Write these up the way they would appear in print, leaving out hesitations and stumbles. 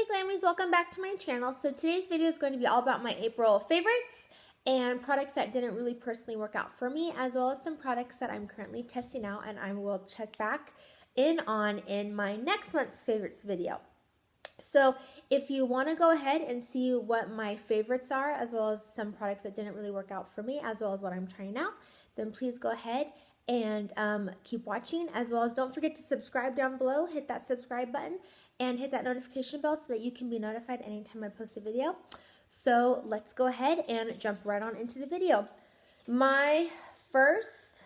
Glammies, welcome back to my channel. So today's video is going to be all about my April favorites and products that didn't really personally work out for me, as well as some products that I'm currently testing out and I will check back in on in my next month's favorites video. So if you want to go ahead and see what my favorites are, as well as some products that didn't really work out for me, as well as what I'm trying out, then please go ahead and keep watching, as well as don't forget to subscribe down below. Hit that subscribe button and hit that notification bell so that you can be notified anytime I post a video. So let's go ahead and jump right on into the video. My first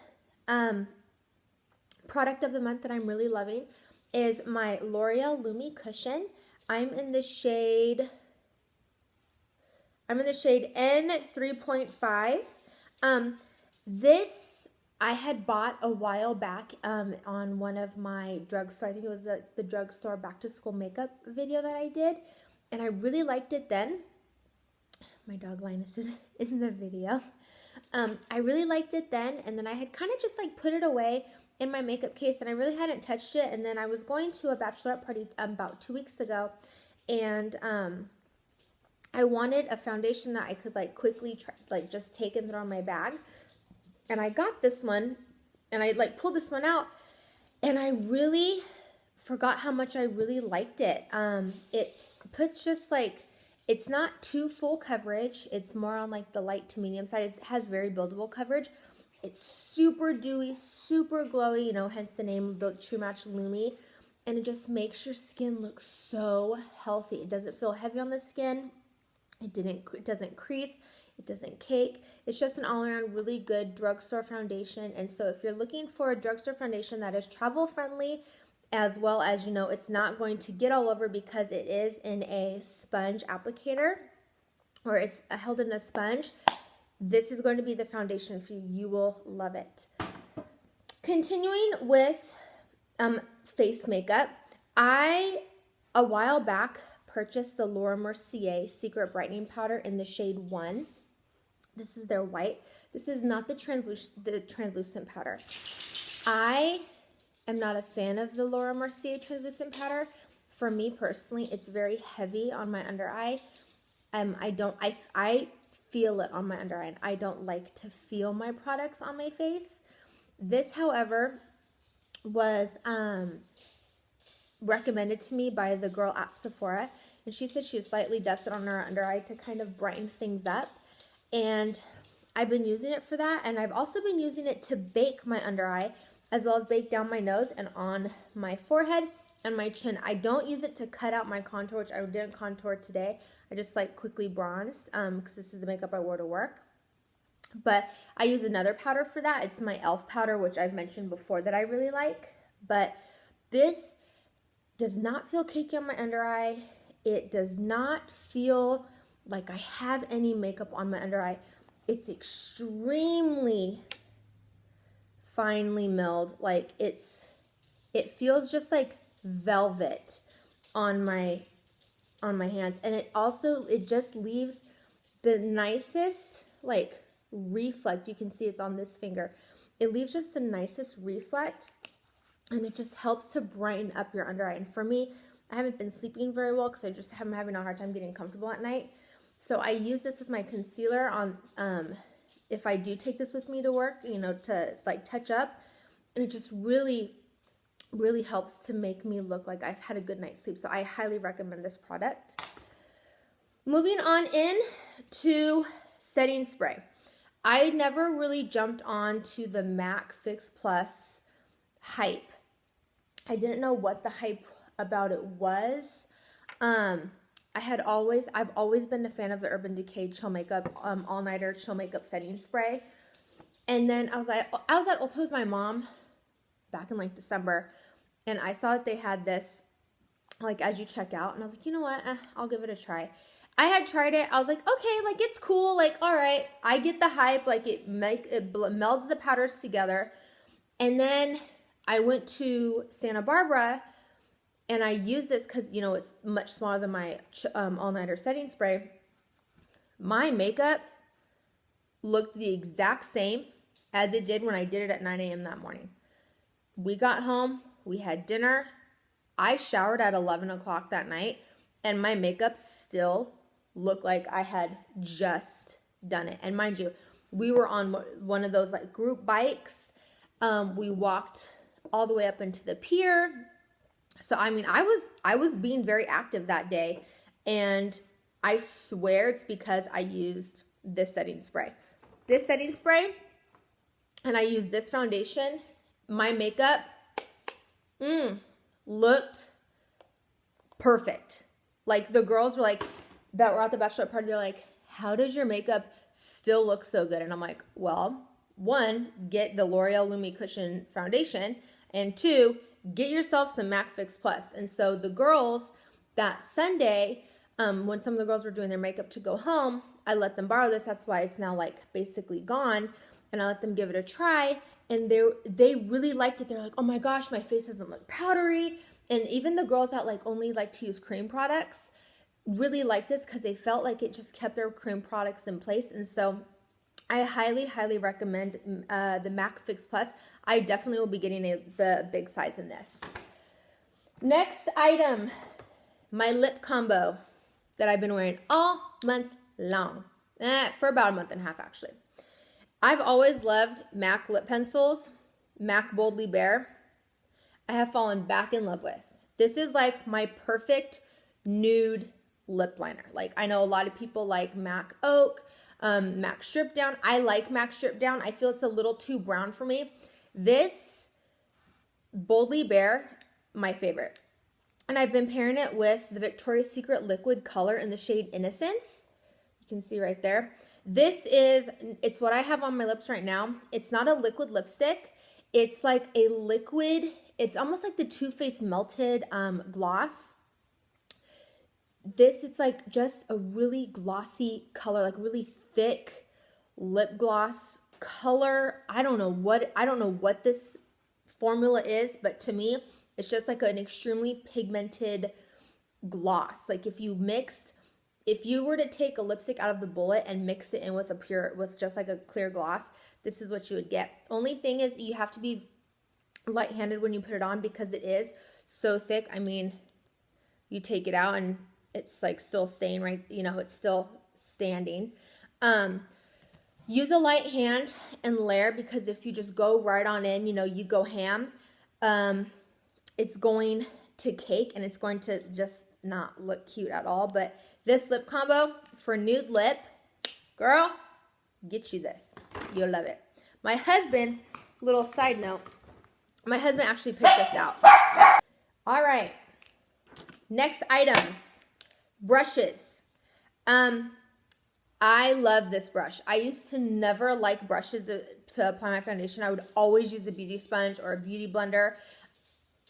product of the month that I'm really loving is my L'Oreal Lumi Cushion. I'm in the shade N3.5. This I had bought a while back on one of my drugstore, I think it was the drugstore back to school makeup video that I did, and I really liked it then. My dog Linus is in the video. I really liked it then, and then I had kind of just like put it away in my makeup case, and I really hadn't touched it. And then I was going to a bachelorette party about 2 weeks ago, and I wanted a foundation that I could like quickly just take and throw in my bag. And I got this one, and I like pulled this one out, and I really forgot how much I really liked it. It puts just like, it's not too full coverage. It's more on like the light to medium side. It has very buildable coverage. It's super dewy, super glowy, you know, hence the name, the True Match Lumi. And it just makes your skin look so healthy. It doesn't feel heavy on the skin. It doesn't crease. It doesn't cake. It's just an all-around really good drugstore foundation. And so if you're looking for a drugstore foundation that is travel friendly, as well as, you know, it's not going to get all over because it is in a sponge applicator, or it's held in a sponge, this is going to be the foundation for you. You will love it. Continuing with face makeup, I, a while back, purchased the Laura Mercier Secret Brightening Powder in the shade 1. This is their white. This is not the translucent powder. I am not a fan of the Laura Mercier translucent powder. For me personally, it's very heavy on my under eye. I feel it on my under eye, and I don't like to feel my products on my face. This, however, was recommended to me by the girl at Sephora, and she said she was slightly dusted on her under eye to kind of brighten things up. And I've been using it for that, and I've also been using it to bake my under eye, as well as bake down my nose and on my forehead and my chin. I don't use it to cut out my contour, which I didn't contour today. I just like quickly bronzed because this is the makeup I wore to work. But I use another powder for that. It's my e.l.f. powder, which I've mentioned before that I really like. But this does not feel cakey on my under eye. It does not feel like I have any makeup on my under eye. It's extremely finely milled. Like it feels just like velvet on my hands, and it just leaves the nicest like reflect. You can see it's on this finger. It leaves just the nicest reflect, and it just helps to brighten up your under eye. And for me, I haven't been sleeping very well because I'm having a hard time getting comfortable at night. So I use this with my concealer on, if I do take this with me to work, you know, to like touch up, and it just really, really helps to make me look like I've had a good night's sleep. So I highly recommend this product. Moving on in to setting spray. I never really jumped on to the MAC Fix Plus hype. I didn't know what the hype about it was. I've always been a fan of the Urban Decay Chill Makeup All Nighter Chill Makeup Setting Spray. And then I was at Ulta with my mom back in like December, and I saw that they had this like as you check out, and I was like, you know what, I'll give it a try. I had tried it. I was like, okay, like it's cool, like all right, I get the hype, like it melds the powders together. And then I went to Santa Barbara, and I use this because, you know, it's much smaller than my all-nighter setting spray. My makeup looked the exact same as it did when I did it at 9 a.m. that morning. We got home, we had dinner. I showered at 11 o'clock that night, and my makeup still looked like I had just done it. And mind you, we were on one of those like group bikes. We walked all the way up into the pier. So I mean, I was being very active that day, and I swear it's because I used this setting spray. This setting spray, and I used this foundation. My makeup looked perfect. Like the girls were like, that were at the bachelorette party, they're like, how does your makeup still look so good? And I'm like, well, one, get the L'Oreal Lumi Cushion foundation, and two, get yourself some MAC Fix Plus. And so the girls that Sunday, when some of the girls were doing their makeup to go home, I let them borrow this. That's why it's now like basically gone. And I let them give it a try. And they really liked it. They're like, oh my gosh, my face doesn't look powdery. And even the girls that like only like to use cream products really liked this because they felt like it just kept their cream products in place. And so I highly, highly recommend the MAC Fix Plus. I definitely will be getting the big size in this. Next item, my lip combo that I've been wearing all month long. For about a month and a half, actually. I've always loved MAC lip pencils, MAC Boldly Bare. I have fallen back in love with. This is like my perfect nude lip liner. Like I know a lot of people like MAC Oak, MAC Strip Down. I like MAC Strip Down. I feel it's a little too brown for me. This Boldly Bare, my favorite. And I've been pairing it with the Victoria's Secret liquid color in the shade Innocence. You can see right there. It's what I have on my lips right now. It's not a liquid lipstick. It's like a liquid, it's almost like the Too Faced Melted gloss. It's like just a really glossy color, like really thick lip gloss color. I don't know what this formula is, but to me, it's just like an extremely pigmented gloss. Like if you were to take a lipstick out of the bullet and mix it in with just like a clear gloss, this is what you would get. Only thing is you have to be light-handed when you put it on because it is so thick. I mean, you take it out and it's like still staying right, it's still standing. Use a light hand and layer, because if you just go right on in, you go ham, it's going to cake and it's going to just not look cute at all. But this lip combo for nude lip, girl, get you this. You'll love it. My husband, little side note, my husband actually picked this out. All right. Next items. Brushes. I love this brush. I used to never like brushes to apply my foundation. I would always use a beauty sponge or a beauty blender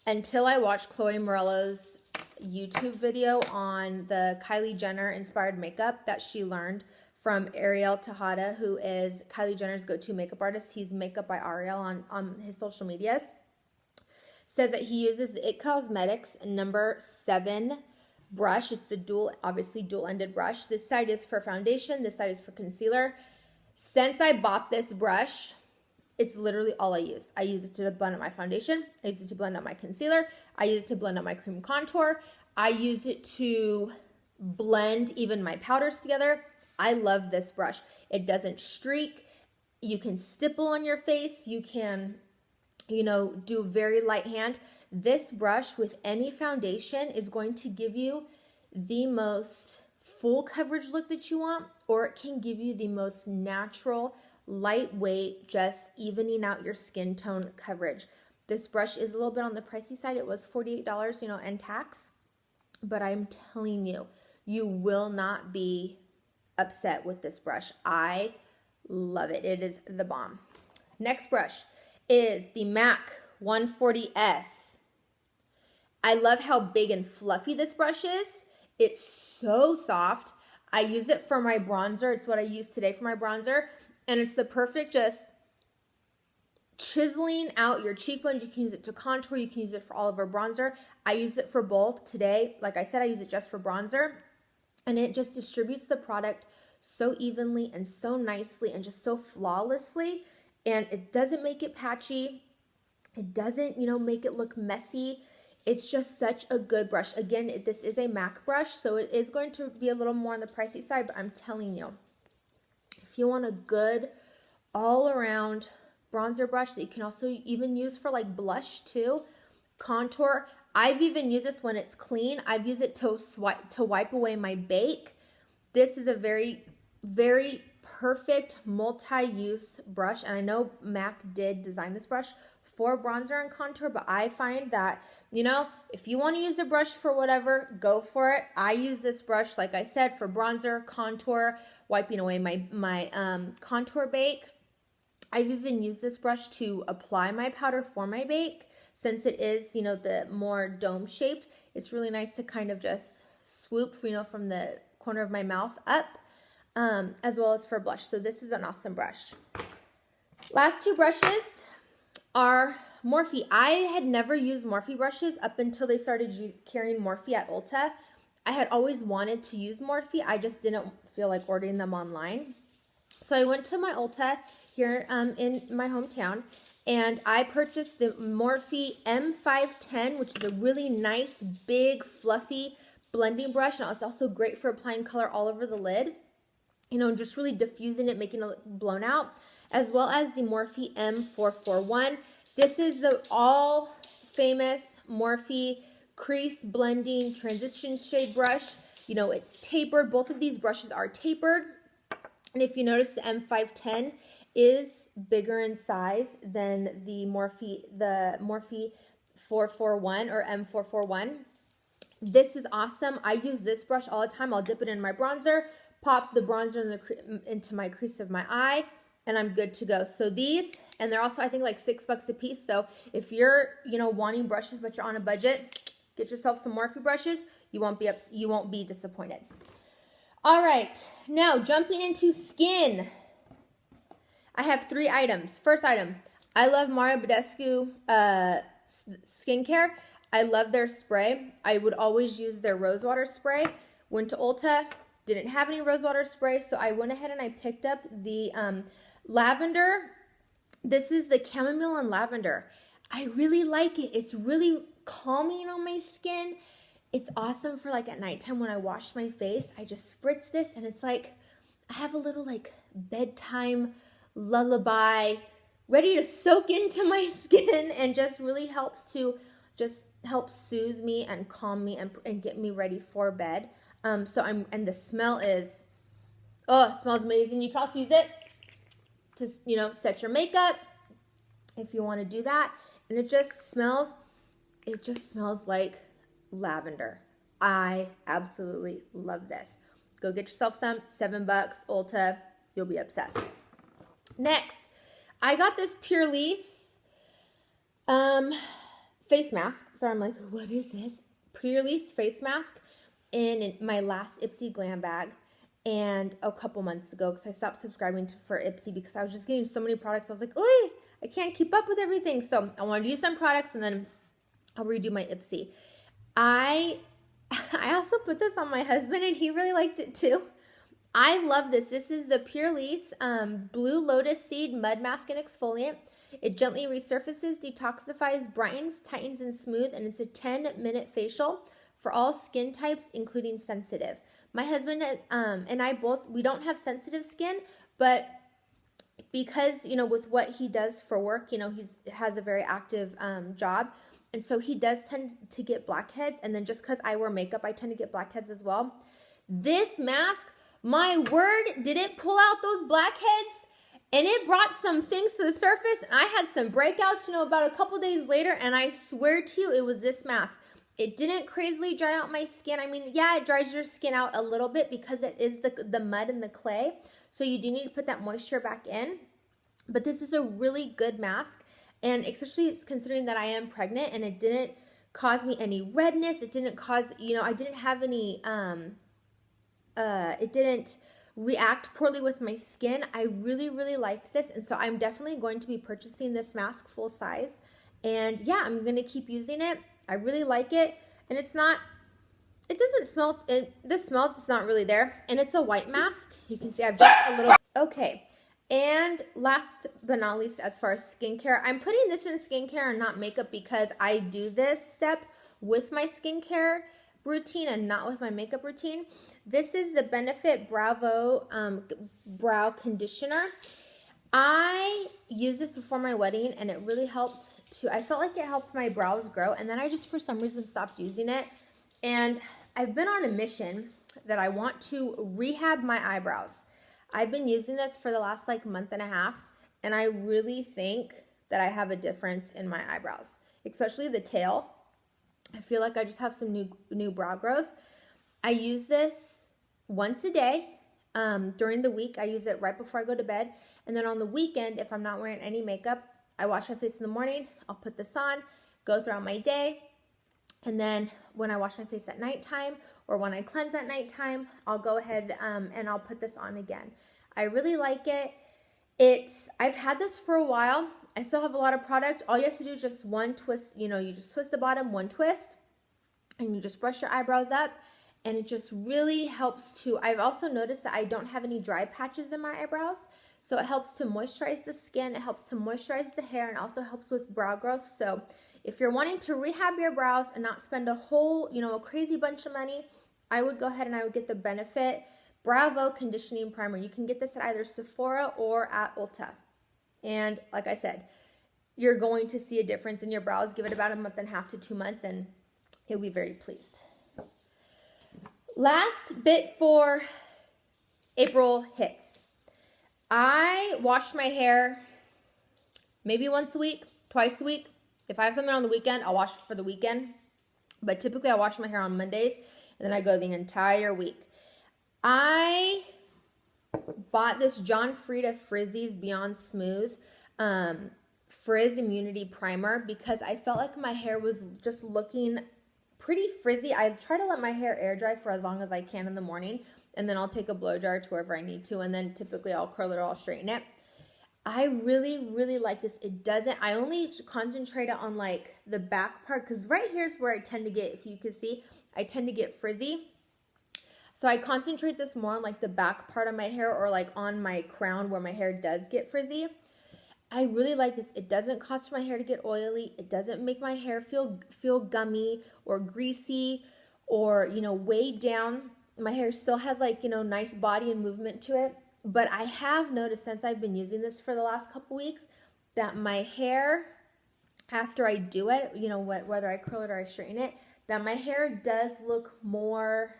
until I watched Chloe Morello's YouTube video on the Kylie Jenner inspired makeup that she learned from Ariel Tejada, who is Kylie Jenner's go-to makeup artist. He's Makeup by Ariel on his social medias. Says that he uses the It Cosmetics number 7 brush. It's the obviously dual-ended brush. This side is for foundation. This side is for concealer. Since I bought this brush, it's literally all I use. I use it to blend out my foundation. I use it to blend out my concealer. I use it to blend out my cream contour. I use it to blend even my powders together. I love this brush. It doesn't streak. You can stipple on your face. You can, do very light hand. This brush with any foundation is going to give you the most full coverage look that you want, or it can give you the most natural, lightweight, just evening out your skin tone coverage. This brush is a little bit on the pricey side. It was $48, and tax, but I'm telling you, you will not be upset with this brush. I love it. It is the bomb. Next brush is the MAC 140S. I love how big and fluffy this brush is. It's so soft. I use it for my bronzer. It's what I use today for my bronzer. And it's the perfect just chiseling out your cheekbones. You can use it to contour. You can use it for all over bronzer. I use it for both today. Like I said, I use it just for bronzer. And it just distributes the product so evenly and so nicely and just so flawlessly. And it doesn't make it patchy. It doesn't, make it look messy. It's just such a good brush. Again, this is a MAC brush, so it is going to be a little more on the pricey side, but I'm telling you, if you want a good all-around bronzer brush that you can also even use for like blush too, contour. I've even used this when it's clean. I've used it to wipe away my bake. This is a very, very perfect multi-use brush, and I know MAC did design this brush for bronzer and contour, but I find that, you know, if you want to use a brush for whatever, go for it. I use this brush, like I said, for bronzer, contour, wiping away my contour bake. I've even used this brush to apply my powder for my bake. Since it is, you know, the more dome shaped, it's really nice to kind of just swoop, you know, from the corner of my mouth up, as well as for blush. So this is an awesome brush. Last two brushes are Morphe. I had never used Morphe brushes up until they started carrying Morphe at Ulta. I had always wanted to use Morphe. I just didn't feel like ordering them online. So I went to my Ulta here in my hometown, and I purchased the Morphe M510, which is a really nice, big, fluffy blending brush. And it's also great for applying color all over the lid, you know, just really diffusing it, making it look blown out, as well as the Morphe M441. This is the all famous Morphe crease blending transition shade brush. You know, it's tapered. Both of these brushes are tapered. And if you notice, the M510 is bigger in size than the Morphe 441 or M441. This is awesome. I use this brush all the time. I'll dip it in my bronzer, pop the bronzer into my crease of my eye, and I'm good to go. So these, and they're also, I think, like $6 a piece. So if you're, you know, wanting brushes but you're on a budget, get yourself some Morphe brushes. You won't be disappointed. All right, now jumping into skin. I have 3 items. First item, I love Mario Badescu skincare. I love their spray. I would always use their rose water spray. Went to Ulta, didn't have any rose water spray, so I went ahead and I picked up the lavender. This is the chamomile and lavender. I really like it. It's really calming on my skin. It's awesome for like at nighttime when I wash my face. I just spritz this and it's like I have a little like bedtime lullaby ready to soak into my skin, and just really helps to just help soothe me and calm me and get me ready for bed. And the smell is, oh, it smells amazing. You can also use it to, you know, set your makeup if you want to do that. And it just smells like lavender. I absolutely love this. Go get yourself some, $7, Ulta, you'll be obsessed. Next, I got this Purlisse face mask. Sorry, I'm like, what is this? Purlisse face mask in my last Ipsy glam bag, and a couple months ago, because I stopped subscribing for Ipsy because I was just getting so many products. I was like, oh, I can't keep up with everything. So I wanted to use some products, and then I'll redo my Ipsy. I also put this on my husband, and he really liked it too. I love this. This is the Purlisse Blue Lotus Seed Mud Mask and Exfoliant. It gently resurfaces, detoxifies, brightens, tightens, and smooth, and it's a 10-minute facial for all skin types, including sensitive. My husband and I both, we don't have sensitive skin, but because, you know, with what he does for work, you know, he has a very active job, and so he does tend to get blackheads, and then just because I wear makeup, I tend to get blackheads as well. This mask, my word, did it pull out those blackheads? And it brought some things to the surface, and I had some breakouts, you know, about a couple days later, and I swear to you, it was this mask. It didn't crazily dry out my skin. I mean, yeah, it dries your skin out a little bit because it is the mud and the clay, so you do need to put that moisture back in. But this is a really good mask, and especially considering that I am pregnant, and it didn't cause me any redness. It didn't cause, you know, I didn't have any, it didn't react poorly with my skin. I really, really liked this, and so I'm definitely going to be purchasing this mask full size. And yeah, I'm going to keep using it. I really like it, and it doesn't smell, the smell is not really there, and it's a white mask. You can see I've just a little, okay. And last but not least, as far as skincare, I'm putting this in skincare and not makeup because I do this step with my skincare routine and not with my makeup routine. This is the Benefit Bravo Brow Conditioner. I used this before my wedding and it really helped I felt like it helped my brows grow, and then I just for some reason stopped using it. And I've been on a mission that I want to rehab my eyebrows. I've been using this for the last like month and a half, and I really think that I have a difference in my eyebrows, especially the tail. I feel like I just have some new brow growth. I use this once a day. During the week, I use it right before I go to bed. And then on the weekend, if I'm not wearing any makeup, I wash my face in the morning. I'll put this on, go throughout my day. And then when I wash my face at nighttime or when I cleanse at nighttime, I'll go ahead and I'll put this on again. I really like it. I've had this for a while. I still have a lot of product. All you have to do is just one twist. You know, you just twist the bottom, one twist, and you just brush your eyebrows up. And it just really helps to, I've also noticed that I don't have any dry patches in my eyebrows. So it helps to moisturize the skin. It helps to moisturize the hair and also helps with brow growth. So if you're wanting to rehab your brows and not spend a whole, a crazy bunch of money, I would go ahead and I would get the Benefit Bravo Conditioning Primer. You can get this at either Sephora or at Ulta. And like I said, you're going to see a difference in your brows. Give it about a month and a half to 2 months and you'll be very pleased. Last bit for April hits. I wash my hair maybe once a week, twice a week. If I have something on the weekend, I'll wash it for the weekend. But typically I wash my hair on Mondays and then I go the entire week. I bought this John Frieda Frizzies Beyond Smooth Frizz Immunity Primer because I felt like my hair was just looking pretty frizzy. I try to let my hair air dry for as long as I can in the morning, and then I'll take a blow dryer to wherever I need to, and then typically I'll curl it or I'll straighten it. I really, really like this. I only concentrate on like the back part because right here is where I tend to get, if you can see, I tend to get frizzy. So I concentrate this more on like the back part of my hair or like on my crown where my hair does get frizzy. I really like this. It doesn't cause my hair to get oily. It doesn't make my hair feel gummy or greasy or, weighed down. My hair still has like, nice body and movement to it. But I have noticed since I've been using this for the last couple weeks that my hair, after I do it, whether I curl it or I straighten it, that my hair does look more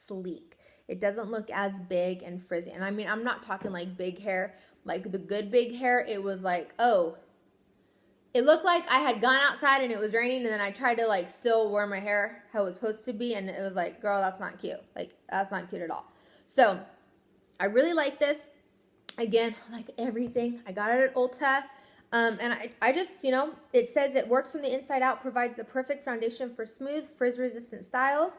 sleek. It doesn't look as big and frizzy. And I mean, I'm not talking like big hair, like the good big hair. It was like, oh, it looked like I had gone outside and it was raining and then I tried to like still wear my hair how it was supposed to be. And it was like, girl, that's not cute. Like, that's not cute at all. So I really like this. Again, like everything, I got it at Ulta. And I just, it says it works from the inside out, provides the perfect foundation for smooth, frizz-resistant styles.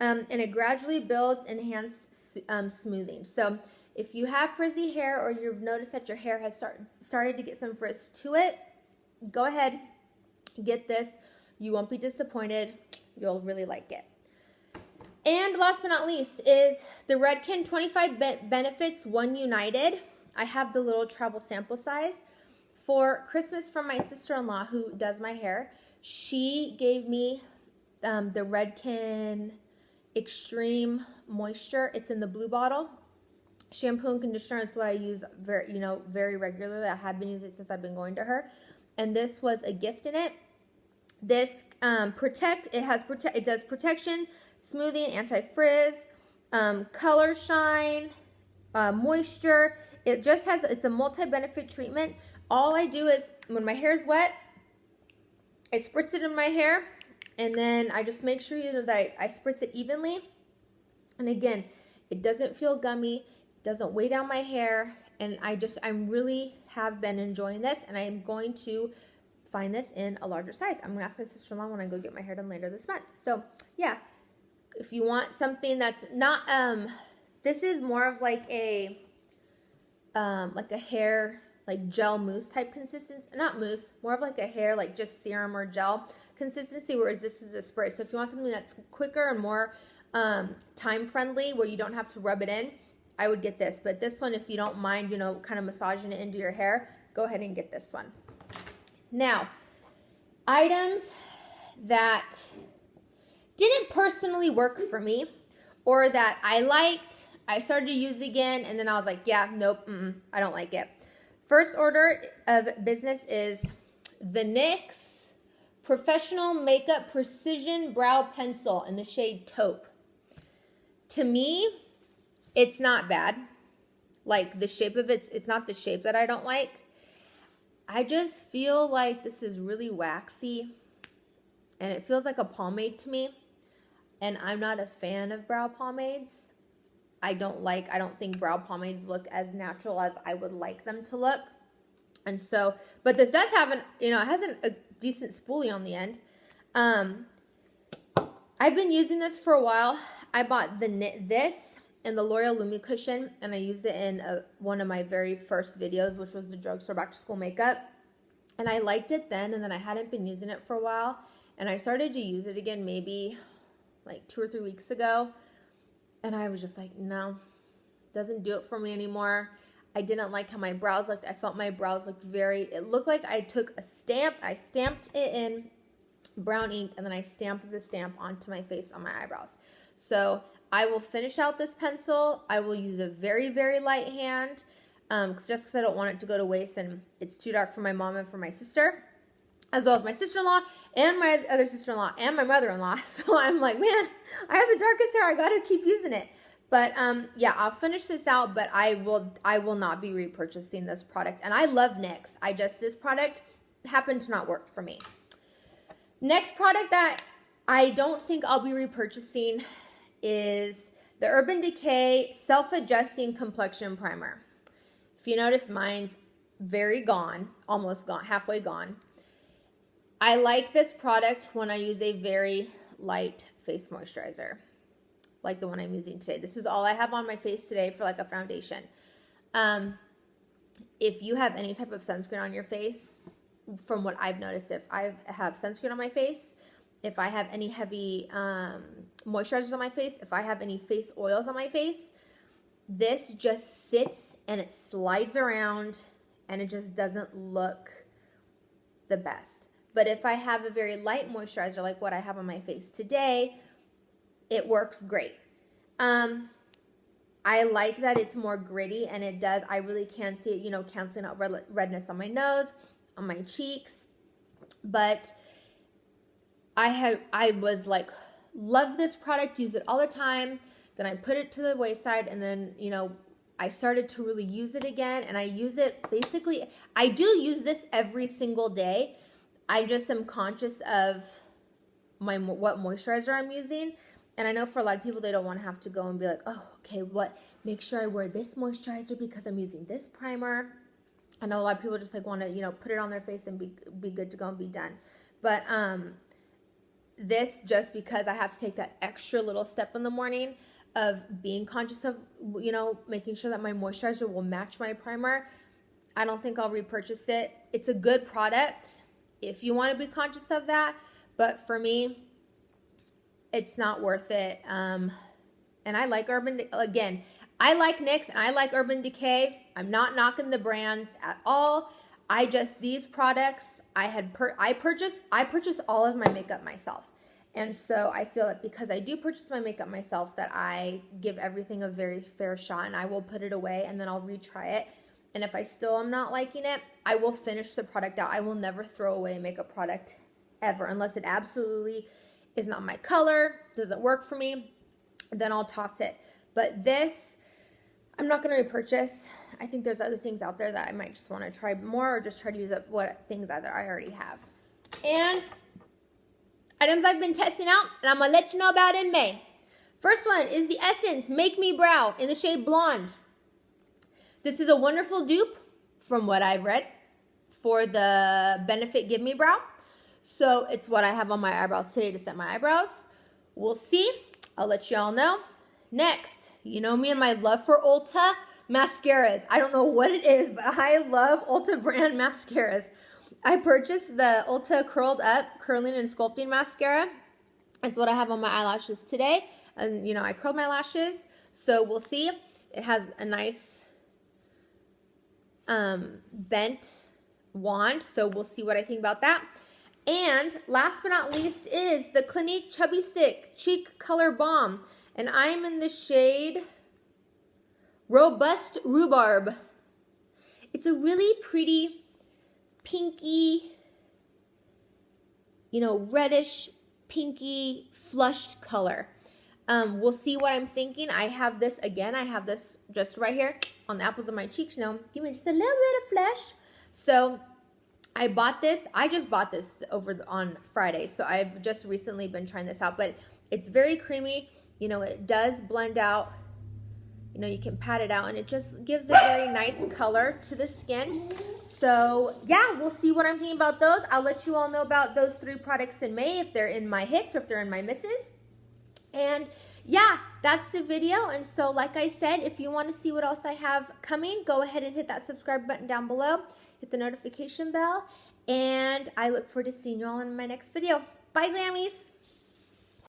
And it gradually builds enhanced smoothing. So if you have frizzy hair or you've noticed that your hair has started to get some frizz to it, go ahead, get this. You won't be disappointed. You'll really like it. And last but not least is the Redken 25 Benefits One United. I have the little travel sample size. For Christmas from my sister-in-law who does my hair, she gave me the Redken Extreme Moisture. It's in the blue bottle. Shampoo and conditioner is what I use very regularly. I have been using it since I've been going to her. And this was a gift in it. This it does protection, smoothing, anti-frizz, color shine, moisture. It's a multi-benefit treatment. All I do is when my hair is wet, I spritz it in my hair, and then I just make sure that I spritz it evenly. And again, it doesn't feel gummy, it doesn't weigh down my hair, and I really have been enjoying this, and I am going to find this in a larger size. I'm gonna ask my sister-in-law when I go get my hair done later this month. So yeah, if you want something that's not, this is more of like a hair, like gel mousse type consistency, not mousse, more of like a hair, like just serum or gel consistency, whereas this is a spray. So if you want something that's quicker and more time friendly where you don't have to rub it in, I would get this. But this one, if you don't mind, kind of massaging it into your hair, go ahead and get this one. Now, items that didn't personally work for me, or that I liked. I started to use again, and then I was like, yeah, nope, I don't like it. First order of business is the NYX Professional Makeup Precision Brow Pencil in the shade Taupe. To me, it's not bad. Like, the shape of it's not the shape that I don't like. I just feel like this is really waxy, and it feels like a pomade to me, and I'm not a fan of brow pomades. I don't think brow pomades look as natural as I would like them to look. And so, but this does have it has a decent spoolie on the end. I've been using this for a while. I bought this and the L'Oreal Lumi Cushion, and I used it in one of my very first videos, which was the drugstore back to school makeup. And I liked it then, and then I hadn't been using it for a while. And I started to use it again maybe like 2 or 3 weeks ago. And I was just like, no, doesn't do it for me anymore. I didn't like how my brows looked. I felt my brows looked it looked like I took a stamp. I stamped it in brown ink, and then I stamped the stamp onto my face on my eyebrows. So I will finish out this pencil. I will use a very, very light hand, just because I don't want it to go to waste, and it's too dark for my mom and for my sister, as well as my sister-in-law and my other sister-in-law and my mother-in-law. So I'm like, man, I have the darkest hair. I got to keep using it. But yeah, I'll finish this out, but I will not be repurchasing this product. And I love NYX. This product happened to not work for me. Next product that I don't think I'll be repurchasing is the Urban Decay Self-Adjusting Complexion Primer. If you notice, mine's very gone, almost gone, halfway gone. I like this product when I use a very light face moisturizer, like the one I'm using today. This is all I have on my face today for like a foundation. If you have any type of sunscreen on your face, from what I've noticed, if I have sunscreen on my face, if I have any heavy moisturizers on my face, if I have any face oils on my face, this just sits and it slides around and it just doesn't look the best. But if I have a very light moisturizer like what I have on my face today, it works great. I like that it's more gritty, and it does, I really can see it, canceling out redness on my nose, on my cheeks. But I was like, love this product, use it all the time. Then I put it to the wayside, and then, I started to really use it again, and I use it basically, I do use this every single day. I just am conscious of what moisturizer I'm using. And I know for a lot of people, they don't want to have to go and be like, oh, okay, make sure I wear this moisturizer because I'm using this primer. I know a lot of people just like want to, put it on their face and be good to go and be done. But this, just because I have to take that extra little step in the morning of being conscious of, making sure that my moisturizer will match my primer, I don't think I'll repurchase it. It's a good product if you want to be conscious of that. But for me, it's not worth it. And I like I like NYX and I like Urban Decay. I'm not knocking the brands at all. These products, I purchased all of my makeup myself. And so I feel that because I do purchase my makeup myself, that I give everything a very fair shot, and I will put it away and then I'll retry it. And if I still am not liking it, I will finish the product out. I will never throw away a makeup product ever, unless it absolutely is not my color, doesn't work for me, then I'll toss it. But this, I'm not going to repurchase. I think there's other things out there that I might just want to try more, or just try to use up things that I already have. And items I've been testing out, and I'm going to let you know about in May. First one is the Essence Make Me Brow in the shade Blonde. This is a wonderful dupe, from what I've read, for the Benefit Give Me Brow. So it's what I have on my eyebrows today to set my eyebrows. We'll see. I'll let y'all know. Next, you know me and my love for Ulta mascaras. I don't know what it is, but I love Ulta brand mascaras. I purchased the Ulta Curled Up Curling and Sculpting Mascara. It's what I have on my eyelashes today. And, I curled my lashes. So we'll see. It has a nice bent wand. So we'll see what I think about that. And last but not least is the Clinique Chubby Stick Cheek Color Balm. And I'm in the shade Robust Rhubarb. It's a really pretty pinky, you know, reddish, pinky, flushed color. We'll see what I'm thinking. I have this, again, I have this just right here on the apples of my cheeks. You know, give me just a little bit of flesh. So I bought this. I just bought this on Friday. So I've just recently been trying this out. But it's very creamy. You know, it does blend out. You know, you can pat it out. And it just gives a very nice color to the skin. So, yeah, we'll see what I'm thinking about those. I'll let you all know about those 3 products in May, if they're in my hits or if they're in my misses. And yeah, that's the video. And so like I said, if you want to see what else I have coming, go ahead and hit that subscribe button down below. Hit the notification bell. And I look forward to seeing you all in my next video. Bye, Glammies.